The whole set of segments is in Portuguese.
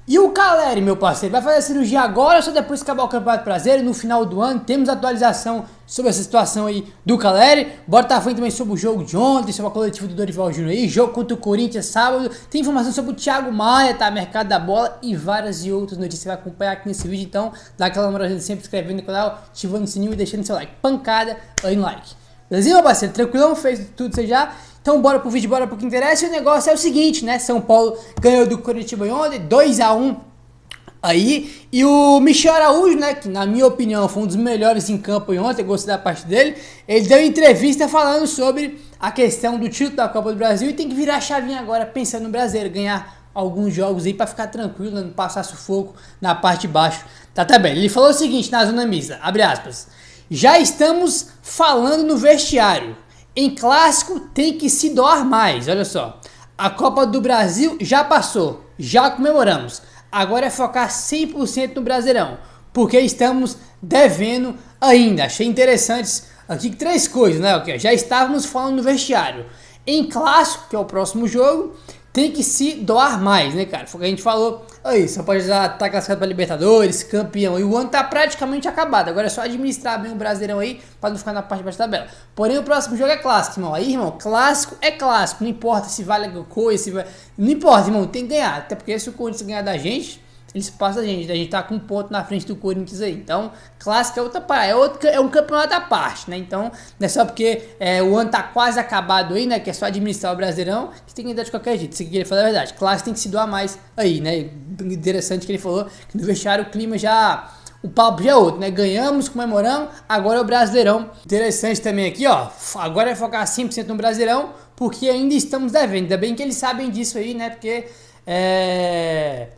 E o Caleri, meu parceiro, vai fazer a cirurgia agora ou só depois que acabar o Campeonato Brasileiro? No final do ano, temos atualização sobre essa situação aí do Caleri. Bora estar falando também sobre o jogo de ontem, sobre a coletiva do Dorival Júnior aí, jogo contra o Corinthians sábado. Tem informação sobre o Thiago Maia, tá? Mercado da bola e várias e outras notícias que você vai acompanhar aqui nesse vídeo. Então, dá aquela moral de sempre inscrevendo no canal, ativando o sininho e deixando seu like. Pancada aí no like. Belezinha, meu parceiro? Tranquilão? Fez tudo você já? Então bora pro vídeo, bora pro que interessa. E o negócio é o seguinte, né? São Paulo ganhou do Coritiba ontem, 2-1 aí. E o Michel Araújo, né? Que na minha opinião foi um dos melhores em campo ontem, eu gostei da parte dele. Ele deu entrevista falando sobre a questão do título da Copa do Brasil e tem que virar a chavinha agora, pensando no brasileiro, ganhar alguns jogos aí pra ficar tranquilo, não passar sufoco na parte de baixo da tabela. Ele falou o seguinte na zona mista, abre aspas: já estamos falando no vestiário. Em clássico tem que se doar mais, olha só. A Copa do Brasil já passou, já comemoramos. Agora é focar 100% no Brasileirão, porque estamos devendo ainda. Achei interessantes aqui 3 coisas, né? Já estávamos falando no vestiário. Em clássico, que é o próximo jogo, tem que se doar mais, né, cara? Foi o que a gente falou aí, só pode estar classificado para Libertadores, campeão, e o ano tá praticamente acabado. Agora é só administrar bem o Brasileirão aí, para não ficar na parte de baixo da tabela. Porém, o próximo jogo é clássico, irmão. Aí, irmão, clássico é clássico. Não importa se vale alguma coisa, se vai... Não importa, irmão, tem que ganhar. Até porque se o Corinthians ganhar da gente, eles passam a gente. A gente tá com um ponto na frente do Corinthians aí. Então, clássico é outra parte, é um campeonato à parte, né? Então, não é só porque o ano tá quase acabado aí, né? Que é só administrar o Brasileirão, que tem que entrar de qualquer jeito. Se ele falar a verdade, clássico tem que se doar mais aí, né? Interessante que ele falou que no vestiário o clima já... O papo já é outro, né? Ganhamos, comemoramos, agora é o Brasileirão. Interessante também aqui, ó. Agora é focar 100% no Brasileirão, porque ainda estamos devendo. Ainda bem que eles sabem disso aí, né? Porque...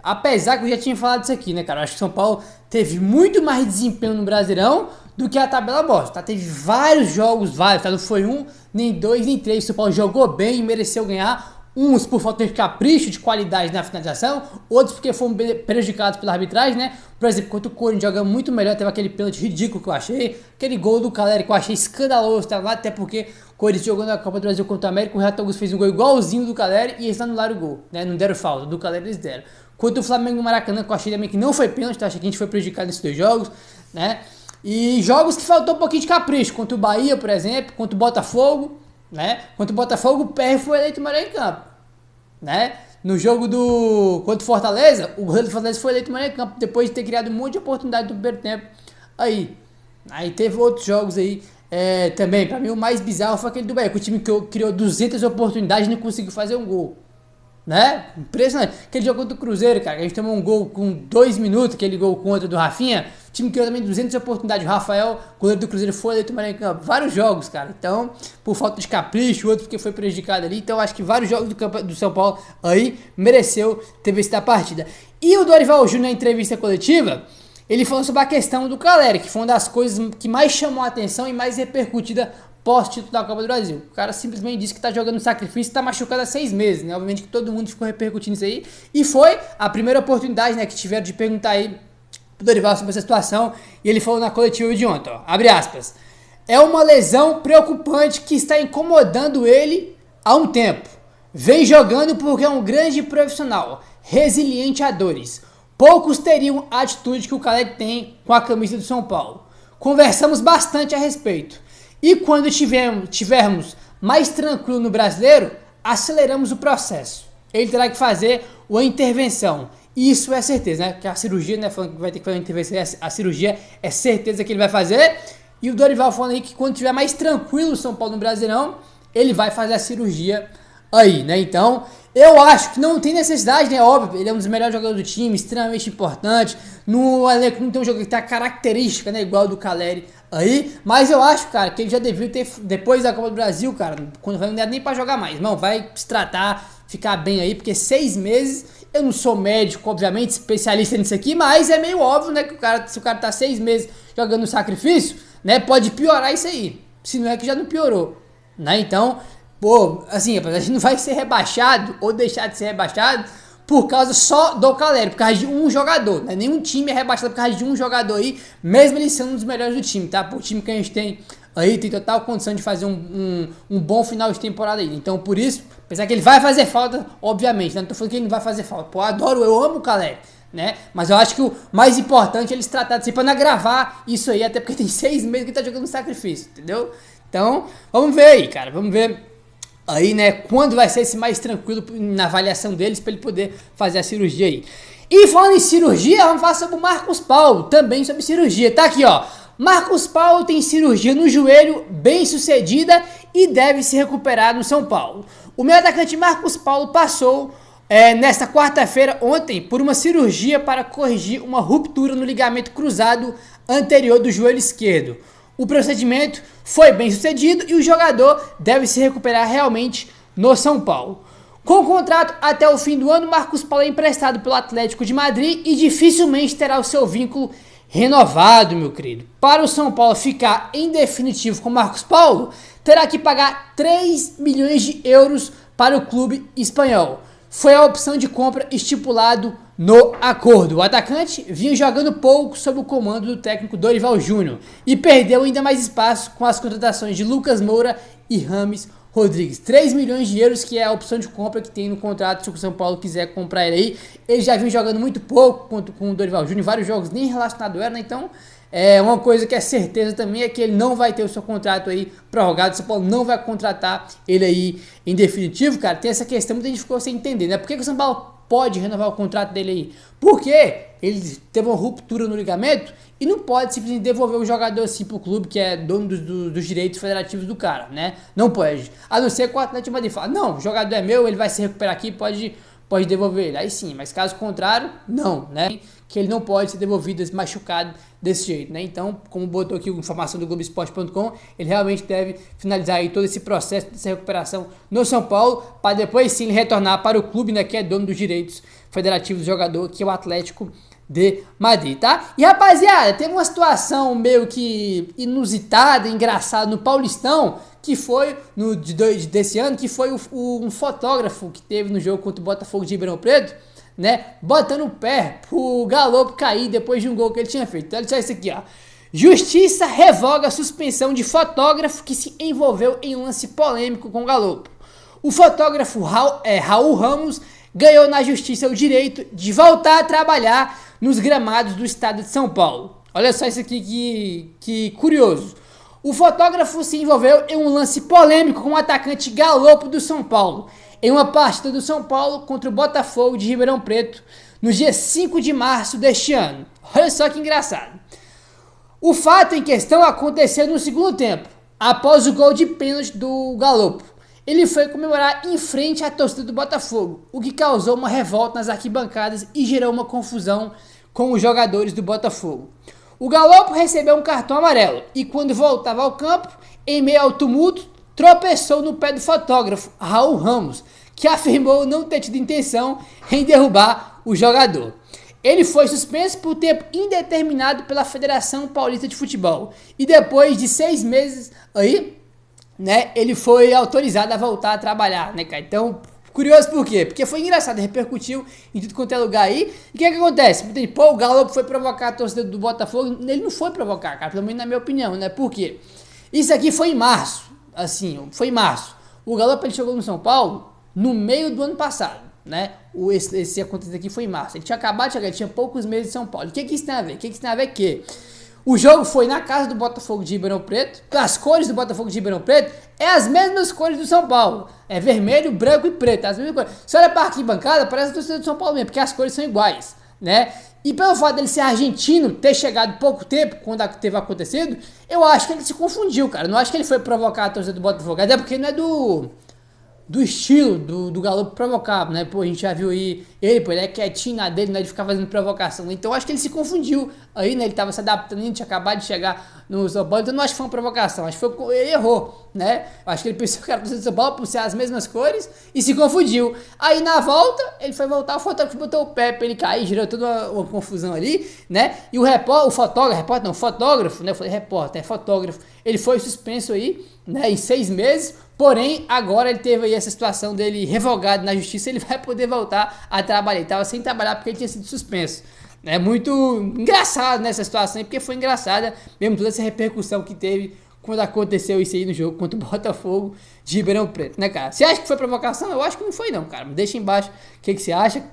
apesar que eu já tinha falado isso aqui, né, cara? Eu acho que São Paulo teve muito mais desempenho no Brasileirão do que a tabela bosta, tá? Teve vários jogos, tá? Não foi um, nem dois, nem três. O São Paulo jogou bem e mereceu ganhar. Uns por falta de capricho, de qualidade na finalização, outros porque foram prejudicados pela arbitragem, né? Por exemplo, quando o Corinthians joga muito melhor, teve aquele pênalti ridículo que eu achei, aquele gol do Caleri que eu achei escandaloso, tá lá, até porque o Corinthians jogou na Copa do Brasil contra o América, o Renato Augusto fez um gol igualzinho do Caleri e eles anularam o gol, né? Não deram falta, do Caleri eles deram. Quanto o Flamengo no Maracanã, que eu achei também que não foi pênalti, tá? Achei que a gente foi prejudicado nesses 2 jogos, né? E jogos que faltou um pouquinho de capricho, contra o Bahia, por exemplo, contra o Botafogo, né? Contra o Botafogo, o PR foi eleito o melhor em campo, né? No jogo contra o Fortaleza, o goleiro do Fortaleza foi eleito o melhor em campo, depois de ter criado um monte de oportunidade do primeiro tempo. Aí teve outros jogos aí também. Pra mim o mais bizarro foi aquele do Bahia, que o time criou 200 oportunidades e não conseguiu fazer um gol, né? Impressionante. Aquele jogo contra o Cruzeiro, cara, a gente tomou um gol com 2 minutos, aquele gol contra do Rafinha. O time criou também 200 oportunidades. O Rafael, goleiro do Cruzeiro, foi eleito melhor em campo. Vários jogos, cara. Então, por falta de capricho, outro porque foi prejudicado ali. Então, acho que vários jogos do São Paulo aí mereceu ter vencido a partida. E o Dorival Júnior, na entrevista coletiva, ele falou sobre a questão do Caleri, que foi uma das coisas que mais chamou a atenção e mais repercutida pós-título da Copa do Brasil. O cara simplesmente disse que tá jogando sacrifício e tá machucado há 6 meses, né? Obviamente que todo mundo ficou repercutindo isso aí. E foi a primeira oportunidade, né, que tiveram de perguntar aí pro Dorival sobre essa situação. E ele falou na coletiva de ontem, ó, abre aspas: é uma lesão preocupante que está incomodando ele há um tempo. Vem jogando porque é um grande profissional, resiliente a dores. Poucos teriam a atitude que o Caleri tem com a camisa do São Paulo. Conversamos bastante a respeito. E quando tivermos mais tranquilo no Brasileiro, aceleramos o processo. Ele terá que fazer uma intervenção. Isso é certeza, né? Que a cirurgia, né? Falando que vai ter que fazer uma intervenção, a cirurgia é certeza que ele vai fazer. E o Dorival falando aí que quando tiver mais tranquilo o São Paulo no Brasileirão, ele vai fazer a cirurgia aí, né? Então, eu acho que não tem necessidade, né? Óbvio, ele é um dos melhores jogadores do time, extremamente importante. No elenco não tem um jogador que tem a característica, né? Igual do Caleri aí. Mas eu acho, cara, que ele já devia ter, depois da Copa do Brasil, cara, quando não der nem pra jogar mais. Não, vai se tratar, ficar bem aí, porque 6 meses... Eu não sou médico, obviamente, especialista nisso aqui, mas é meio óbvio, né, que se o cara tá 6 meses jogando sacrifício, né, pode piorar isso aí. Se não é que já não piorou, né? Então, pô, assim, a gente não vai ser rebaixado ou deixar de ser rebaixado por causa só do Caleri, por causa de um jogador, né? Nenhum time é rebaixado por causa de um jogador aí, mesmo ele sendo um dos melhores do time, tá? O time que a gente tem aí tem total condição de fazer um bom final de temporada aí. Então, por isso, apesar que ele vai fazer falta, obviamente, né? Não tô falando que ele não vai fazer falta. Pô, eu amo o Caleri, né? Mas eu acho que o mais importante é eles tratarem assim, pra não agravar isso aí, até porque tem 6 meses que ele tá jogando no sacrifício, entendeu? Então, vamos ver aí, cara, vamos ver aí, né, quando vai ser esse mais tranquilo na avaliação deles pra ele poder fazer a cirurgia aí. E falando em cirurgia, vamos falar sobre o Marcos Paulo, também sobre cirurgia, tá aqui, ó. Marcos Paulo tem cirurgia no joelho bem sucedida e deve se recuperar no São Paulo. O meio atacante Marcos Paulo passou nesta quarta-feira, ontem, por uma cirurgia para corrigir uma ruptura no ligamento cruzado anterior do joelho esquerdo. O procedimento foi bem sucedido e o jogador deve se recuperar realmente no São Paulo. Com o contrato até o fim do ano, Marcos Paulo é emprestado pelo Atlético de Madrid e dificilmente terá o seu vínculo renovado, meu querido. Para o São Paulo ficar em definitivo com Marcos Paulo, terá que pagar 3 milhões de euros para o clube espanhol. Foi a opção de compra estipulado no acordo. O atacante vinha jogando pouco sob o comando do técnico Dorival Júnior e perdeu ainda mais espaço com as contratações de Lucas Moura e Rames Rodrigues. 3 milhões de euros, que é a opção de compra que tem no contrato, se o São Paulo quiser comprar ele aí. Ele já vinha jogando muito pouco com o Dorival Júnior, vários jogos nem relacionado era, né? Então, uma coisa que é certeza também é que ele não vai ter o seu contrato aí prorrogado, o São Paulo não vai contratar ele aí em definitivo, cara. Tem essa questão, muita gente ficou sem entender, né? Por que o São Paulo pode renovar o contrato dele aí? Porque ele teve uma ruptura no ligamento e não pode simplesmente devolver o jogador assim pro clube que é dono dos direitos federativos do cara, né? Não pode. A não ser que o Atlético de Madrid fala, não, o jogador é meu, ele vai se recuperar aqui, pode devolver ele. Aí sim, mas caso contrário, não, né? Que ele não pode ser devolvido machucado desse jeito, né? Então, como botou aqui a informação do Globoesporte.com, ele realmente deve finalizar aí todo esse processo dessa recuperação no São Paulo, para depois sim ele retornar para o clube, né, que é dono dos direitos federativos do jogador, que é o Atlético de Madrid, tá? E rapaziada, teve uma situação meio que inusitada, engraçada no Paulistão, que foi desse ano, que foi um fotógrafo que teve no jogo contra o Botafogo de Ribeirão Preto, né, botando o pé pro Galopo cair depois de um gol que ele tinha feito. Então, olha só isso aqui, ó. Justiça revoga a suspensão de fotógrafo que se envolveu em um lance polêmico com o Galopo. O fotógrafo Raul Ramos ganhou na justiça o direito de voltar a trabalhar nos gramados do estado de São Paulo. Olha só isso aqui, que curioso. O fotógrafo se envolveu em um lance polêmico com o atacante Galopo do São Paulo, em uma partida do São Paulo contra o Botafogo de Ribeirão Preto, no dia 5 de março deste ano. Olha só que engraçado. O fato em questão aconteceu no segundo tempo, após o gol de pênalti do Galopo. Ele foi comemorar em frente à torcida do Botafogo, o que causou uma revolta nas arquibancadas e gerou uma confusão com os jogadores do Botafogo. O Galopo recebeu um cartão amarelo e quando voltava ao campo, em meio ao tumulto, tropeçou no pé do fotógrafo, Raul Ramos, que afirmou não ter tido intenção em derrubar o jogador. Ele foi suspenso por tempo indeterminado pela Federação Paulista de Futebol e depois de 6 meses aí, né, ele foi autorizado a voltar a trabalhar, né, cara? Então, curioso por quê? Porque foi engraçado, repercutiu em tudo quanto é lugar aí. E o que acontece? Pô, o Galopo foi provocar a torcida do Botafogo. Ele não foi provocar, cara, pelo menos na minha opinião, né? Por quê? Isso aqui foi em março, assim, foi em março. O Galopo, ele chegou no São Paulo no meio do ano passado, né? Esse acontecimento aqui foi em março. Ele tinha acabado de chegar, ele tinha poucos meses de São Paulo. O que isso tem a ver? O que isso tem a ver que o jogo foi na casa do Botafogo de Ribeirão Preto. As cores do Botafogo de Ribeirão Preto é as mesmas cores do São Paulo. É vermelho, branco e preto. As mesmas cores. Se olha para a arquibancada, parece a torcida do São Paulo mesmo, porque as cores são iguais, né? E pelo fato dele ser argentino, ter chegado pouco tempo quando teve acontecido, eu acho que ele se confundiu, cara. Eu não acho que ele foi provocar a torcida do Botafogo. Até porque não é do estilo do Galopo provocar, né? Pô, a gente já viu aí ele, pô, ele é quietinho na dele, né? De ficar fazendo provocação. Então, acho que ele se confundiu aí, né? Ele tava se adaptando, ele tinha acabado de chegar no São Paulo. Então, não acho que foi uma provocação, acho que ele errou, né? Acho que ele pensou que era do São Paulo por ser as mesmas cores e se confundiu. Aí, na volta, ele foi voltar, o fotógrafo botou o pé pra ele cair, gerou toda uma confusão ali, né? E o fotógrafo, né? Eu falei repórter, é fotógrafo. Ele foi suspenso aí, né? Em 6 meses. Porém, agora ele teve aí essa situação dele revogado na justiça, ele vai poder voltar a trabalhar. Ele estava sem trabalhar porque ele tinha sido suspenso. É muito engraçado nessa situação, porque foi engraçada mesmo toda essa repercussão que teve quando aconteceu isso aí no jogo contra o Botafogo de Ribeirão Preto, né, cara? Você acha que foi provocação? Eu acho que não foi não, cara. Me deixa embaixo o que você acha.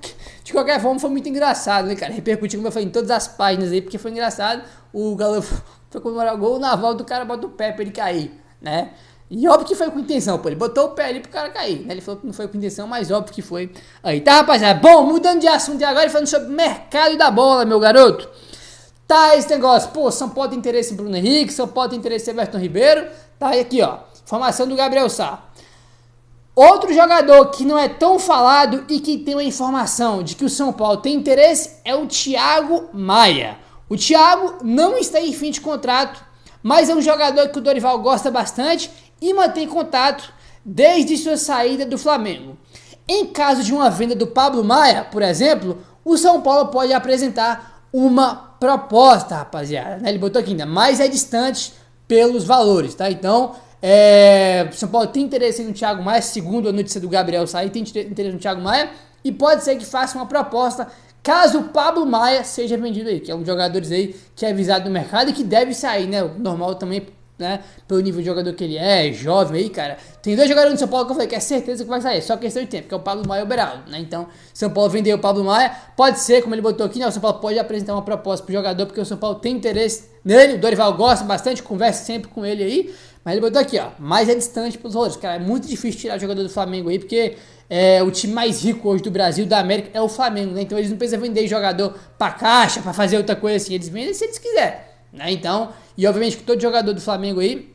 De qualquer forma, foi muito engraçado, né, cara? Repercutiu, como eu falei, em todas as páginas aí, porque foi engraçado. O Galo foi comemorar o gol, o Naval do cara bota o pé pra ele cair, né? E óbvio que foi com intenção, pô. Ele botou o pé ali pro cara cair, né? Ele falou que não foi com intenção, mas óbvio que foi. Aí, tá, rapaziada? Bom, mudando de assunto e agora falando sobre o mercado da bola, meu garoto. Tá, esse negócio, pô, São Paulo tem interesse em Bruno Henrique, São Paulo tem interesse em Everton Ribeiro. Tá, e aqui, ó, informação do Gabriel Sá. Outro jogador que não é tão falado e que tem uma informação de que o São Paulo tem interesse é o Thiago Maia. O Thiago não está em fim de contrato, mas é um jogador que o Dorival gosta bastante e mantém contato desde sua saída do Flamengo. Em caso de uma venda do Pablo Maia, por exemplo, o São Paulo pode apresentar uma proposta, rapaziada, né? Ele botou aqui ainda, mas é distante pelos valores, tá? Então, o São Paulo tem interesse no Thiago Maia, segundo a notícia do Gabriel Saí, tem interesse no Thiago Maia, e pode ser que faça uma proposta caso o Pablo Maia seja vendido aí, que é um dos jogadores aí que é visado no mercado e que deve sair, né? O normal também, né? Pelo nível de jogador que ele é, jovem aí, cara. Tem dois jogadores no São Paulo que eu falei que é certeza que vai sair, só questão de tempo, que é o Pablo Maia e o Beraldo, né? Então, São Paulo vendeu o Pablo Maia, pode ser, como ele botou aqui, né? O São Paulo pode apresentar uma proposta pro jogador, porque o São Paulo tem interesse nele, o Dorival gosta bastante, conversa sempre com ele aí, mas ele botou aqui, ó, mas é distante pros valores, cara. É muito difícil tirar o jogador do Flamengo aí, porque o time mais rico hoje do Brasil, da América, é o Flamengo, né? Então eles não precisam vender jogador pra caixa, pra fazer outra coisa assim. Eles vendem se eles quiserem, né? Então, e obviamente que todo jogador do Flamengo aí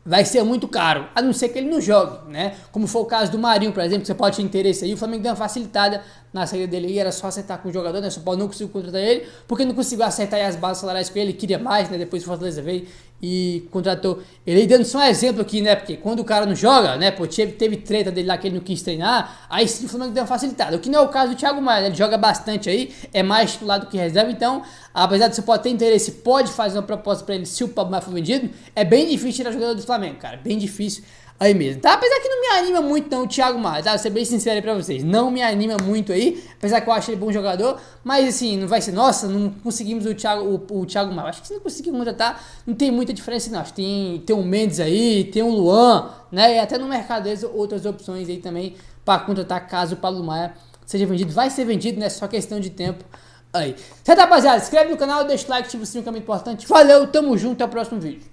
vai ser muito caro, a não ser que ele não jogue, né? Como foi o caso do Marinho, por exemplo, que você pode ter interesse aí. O Flamengo deu uma facilitada na saída dele aí, era só acertar com o jogador, né? O São Paulo não conseguiu contratar ele, porque não conseguiu acertar aí as bases salariais com ele, queria mais, né? Depois o Fortaleza veio e contratou ele. Dando só um exemplo aqui, né? Porque quando o cara não joga, né? Pô, teve treta dele lá que ele não quis treinar, aí sim o Flamengo deu uma facilitada. O que não é o caso do Thiago Maia, né? Ele joga bastante aí, é mais titular do que reserva, então, apesar de você pode ter interesse, pode fazer uma proposta pra ele se o Pablo Maia for vendido, é bem difícil tirar jogador do Flamengo, cara, bem difícil aí mesmo, tá? Apesar que não me anima muito não o Thiago Maia, tá? Vou ser bem sincero aí pra vocês, não me anima muito aí, apesar que eu acho ele bom jogador, mas assim, não vai ser, nossa, não conseguimos o Thiago Maia, acho que se não conseguir contratar, não tem muita diferença não, acho que tem o Mendes aí, tem o Luan, né, e até no mercado outras opções aí também pra contratar caso o Pablo Maia seja vendido, vai ser vendido, né, só questão de tempo aí. Certo, rapaziada, se inscreve no canal, deixa o like, ativa o sininho que é muito importante, valeu, tamo junto, até o próximo vídeo.